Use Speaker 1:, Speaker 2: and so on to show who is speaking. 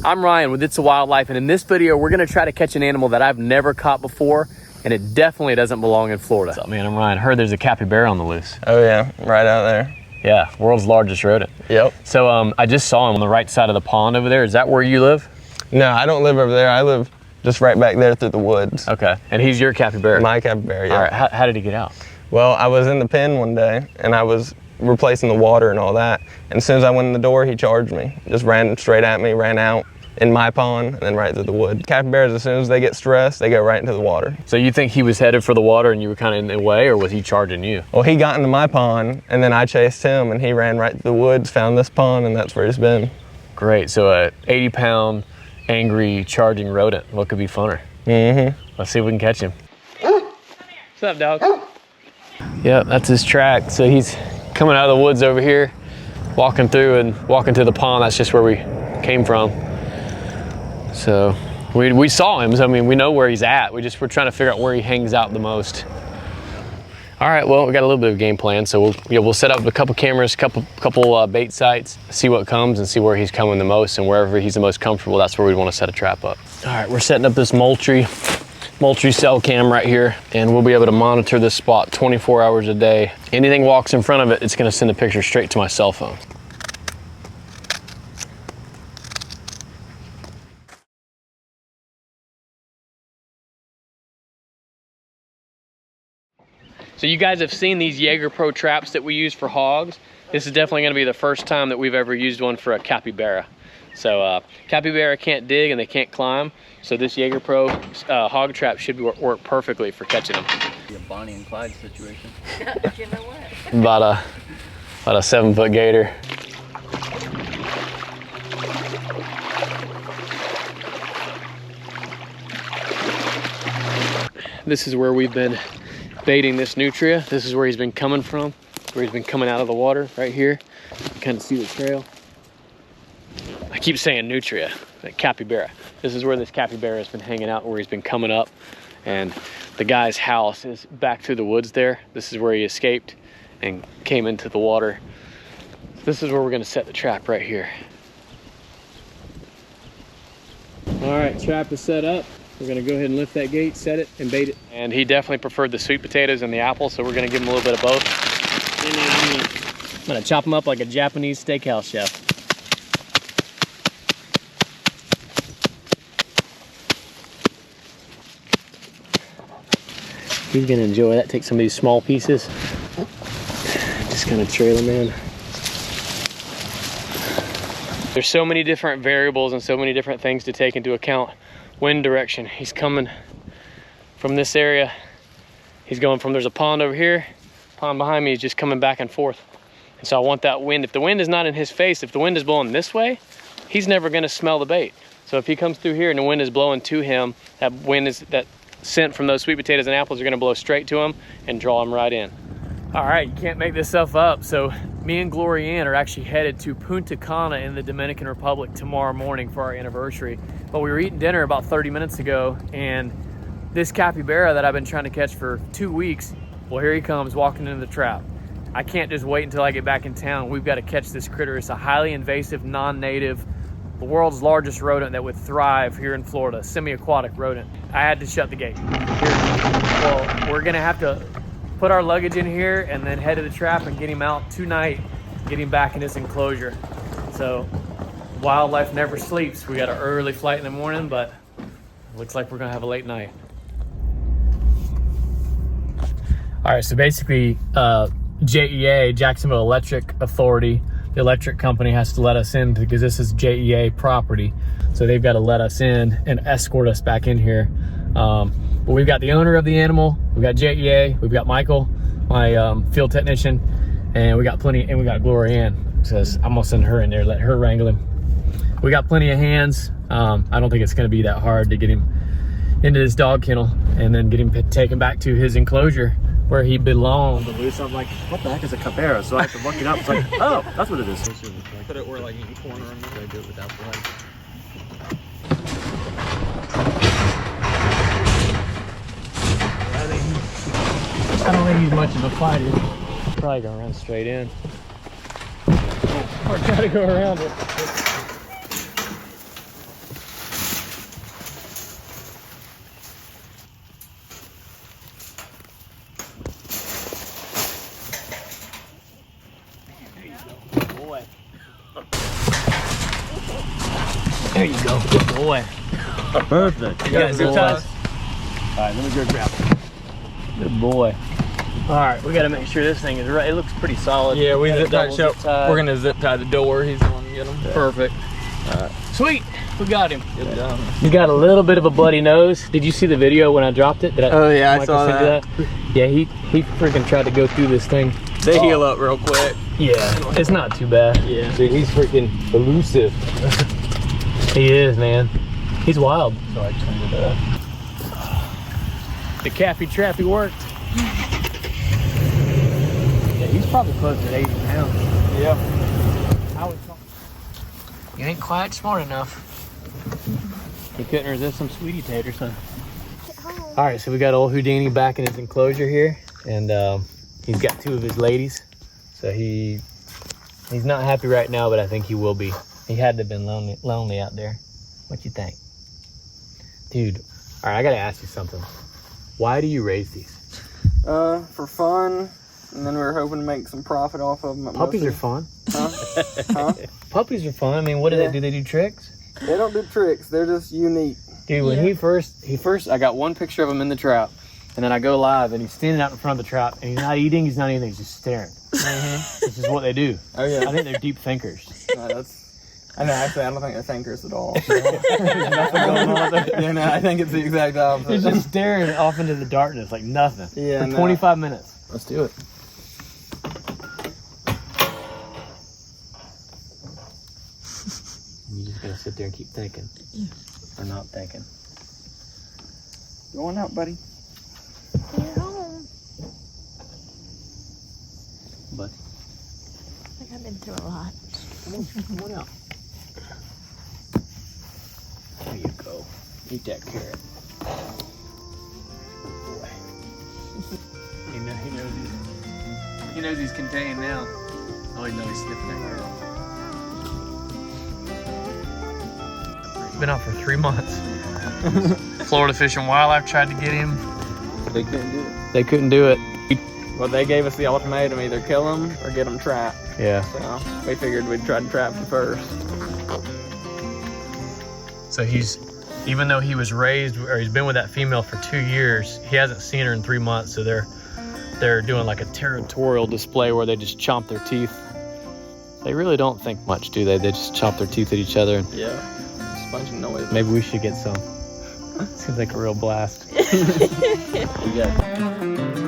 Speaker 1: I'm Ryan with It's a Wildlife, and in this video, we're gonna try to catch an animal that I've never caught before, and it definitely doesn't belong in Florida. What's up, man? I'm Ryan. I heard there's a capybara on the loose.
Speaker 2: Oh yeah, right out there.
Speaker 1: Yeah, world's largest rodent.
Speaker 2: Yep.
Speaker 1: So I just saw him on the right side of the pond over there. Is that where you live?
Speaker 2: No, I don't live over there. I live just right back there through the woods.
Speaker 1: Okay, and he's your capybara?
Speaker 2: My capybara, yeah.
Speaker 1: All right, how did he get out?
Speaker 2: Well, I was in the pen one day, and I was replacing the water and all that, and as soon as I went in the door, he charged me. Just ran straight at me, ran out in my pond, and then right through the wood. Capybaras, as soon as they get stressed, they go right into the water.
Speaker 1: So you think he was headed for the water and you were kind of in the way, or was he charging you?
Speaker 2: Well, he got into my pond, and then I chased him, and he ran right through the woods, found this pond, and that's where he's been.
Speaker 1: Great, so a 80-pound, angry, charging rodent. What could be funner?
Speaker 2: Mm-hmm.
Speaker 1: Let's see if we can catch him. What's up, dog? Yep, that's his track. So he's coming out of the woods over here, walking through and walking to the pond. That's just where we came from. So we saw him. So, I mean, we know where he's at. We're trying to figure out where he hangs out the most. All right, well, we got a little bit of a game plan. So we'll set up a couple cameras, couple bait sites, see what comes and see where he's coming the most, and wherever he's the most comfortable, that's where we want to set a trap up. All right, we're setting up this Moultrie cell cam right here, and we'll be able to monitor this spot 24 hours a day. Anything walks in front of it, it's gonna send a picture straight to my cell phone. So you guys have seen these Jager Pro traps that we use for hogs. This is definitely gonna be the first time that we've ever used one for a capybara. So capybara can't dig and they can't climb. So this Jager Pro hog trap should work perfectly for catching them.
Speaker 3: Be a Bonnie and Clyde situation.
Speaker 4: You know what?
Speaker 1: About a 7-foot gator. This is where we've been baiting this nutria. This is where he's been coming from, where he's been coming out of the water right here. You can kind of see the trail. I keep saying nutria, like capybara. This is where this capybara has been hanging out, where he's been coming up. And the guy's house is back through the woods there. This is where he escaped and came into the water. This is where we're gonna set the trap right here. All right, trap is set up. We're gonna go ahead and lift that gate, set it, and bait it. And he definitely preferred the sweet potatoes and the apple, so we're gonna give him a little bit of both. And then I'm gonna chop them up like a Japanese steakhouse chef. He's gonna enjoy that. Take some of these small pieces. Just kind of trail them in. There's so many different variables and so many different things to take into account. Wind direction. He's coming from this area. He's going from, there's a pond over here, pond behind me. He's just coming back and forth. And so I want that wind. If the wind is not in his face, if the wind is blowing this way, he's never gonna smell the bait. So if he comes through here and the wind is blowing to him, that scent from those sweet potatoes and apples are gonna blow straight to him and draw him right in. All right, you can't make this stuff up. So me and Glory Ann are actually headed to Punta Cana in the Dominican Republic tomorrow morning for our anniversary. But we were eating dinner about 30 minutes ago, and this capybara that I've been trying to catch for 2 weeks, well, here he comes walking into the trap. I can't just wait until I get back in town. We've got to catch this critter. It's a highly invasive, non-native, the world's largest rodent that would thrive here in Florida, semi-aquatic rodent. I had to shut the gate. Well, we're gonna have to put our luggage in here and then head to the trap and get him out tonight, get him back in his enclosure. So wildlife never sleeps. We got an early flight in the morning, but looks like we're gonna have a late night. All right, so basically JEA, Jacksonville Electric Authority, the electric company has to let us in because this is JEA property. So they've got to let us in and escort us back in here. But we've got the owner of the animal, we've got JEA, we've got Michael, my field technician, and we got Glory Ann. Says I'm gonna send her in there, let her wrangle him. We got plenty of hands. I don't think it's gonna be that hard to get him into this dog kennel and then get him taken back to his enclosure where he belongs.
Speaker 3: I'm like, what the heck is a capybara? So I have to look it up. It's like, oh, that's what it is. Put it where like in the corner and I do it without the leg.
Speaker 1: I don't think he's much of a fighter. Probably gonna run straight in. Or try to go around it. There you go. Good boy.
Speaker 3: Perfect.
Speaker 1: You got zip ties?
Speaker 3: All right, let me go grab it.
Speaker 1: Good boy. All right, we got to make sure this thing is right. It looks pretty solid.
Speaker 2: Yeah, we zip tie.
Speaker 1: zip tie.
Speaker 2: We're gonna zip tie the door. He's the one to get him.
Speaker 1: Yeah. Perfect.
Speaker 2: All right.
Speaker 1: Sweet. We got him.
Speaker 2: Good job.
Speaker 1: He's got a little bit of a bloody nose. Did you see the video when I dropped it?
Speaker 2: Oh yeah, I
Speaker 1: Michael
Speaker 2: saw
Speaker 1: send you
Speaker 2: that.
Speaker 1: Yeah, he freaking tried to go through this thing.
Speaker 2: They heal up real quick.
Speaker 1: Yeah, it's not too bad.
Speaker 2: Yeah.
Speaker 1: Dude, he's freaking elusive. He is, man. He's wild. So I turned it up. The Cappy Trappy worked. Yeah, he's probably closer to 80 pounds.
Speaker 2: Yeah.
Speaker 1: You ain't quite smart enough. He couldn't resist some sweetie taters, huh? All right, so we got old Houdini back in his enclosure here, and he's got 2 of his ladies. So he's not happy right now, but I think he will be. He had to have been lonely out there. What you think? Dude, all right, I gotta ask you something. Why do you raise these?
Speaker 2: For fun, and then we were hoping to make some profit off of them.
Speaker 1: Puppies are fun.
Speaker 2: Huh? Huh?
Speaker 1: Puppies are fun. I mean, what do they do? They do tricks?
Speaker 2: They don't do tricks. They're just unique.
Speaker 1: Dude, when he first, I got one picture of him in the trap, and then I go live, and he's standing out in front of the trap, and he's not eating, he's not anything, he's just staring. This is what they do.
Speaker 2: Oh yeah.
Speaker 1: I think they're deep thinkers.
Speaker 2: No, I know. Actually, I don't think they're thinkers at all.
Speaker 1: There's nothing going on with it.
Speaker 2: Yeah, no, I think it's the exact opposite.
Speaker 1: He's just staring off into the darkness like nothing
Speaker 2: Yeah,
Speaker 1: for 25 minutes.
Speaker 2: Let's do it.
Speaker 1: You just gotta sit there and keep thinking.
Speaker 4: Yeah.
Speaker 1: Or not thinking.
Speaker 2: Going out, buddy.
Speaker 4: You're home.
Speaker 1: But
Speaker 4: Like I've been through a lot.
Speaker 1: come on out. There you go. Eat that carrot. Boy. He knows he's contained now. Oh, he knows he's sniffing that carrot. Been out for 3 months. Florida Fish and Wildlife tried to get him.
Speaker 2: They couldn't do it.
Speaker 1: They couldn't do it.
Speaker 2: Well, they gave us the ultimatum: either kill them or get them trapped.
Speaker 1: Yeah.
Speaker 2: So we figured we'd try to trap them first.
Speaker 1: So even though he was raised, or he's been with that female for 2 years, he hasn't seen her in 3 months. So they're doing like a territorial display where they just chomp their teeth. They really don't think much, do they? They just chomp their teeth at each other. And
Speaker 2: Yeah. Sponging noise.
Speaker 1: maybe we should get some. Seems like a real blast.
Speaker 2: Yeah.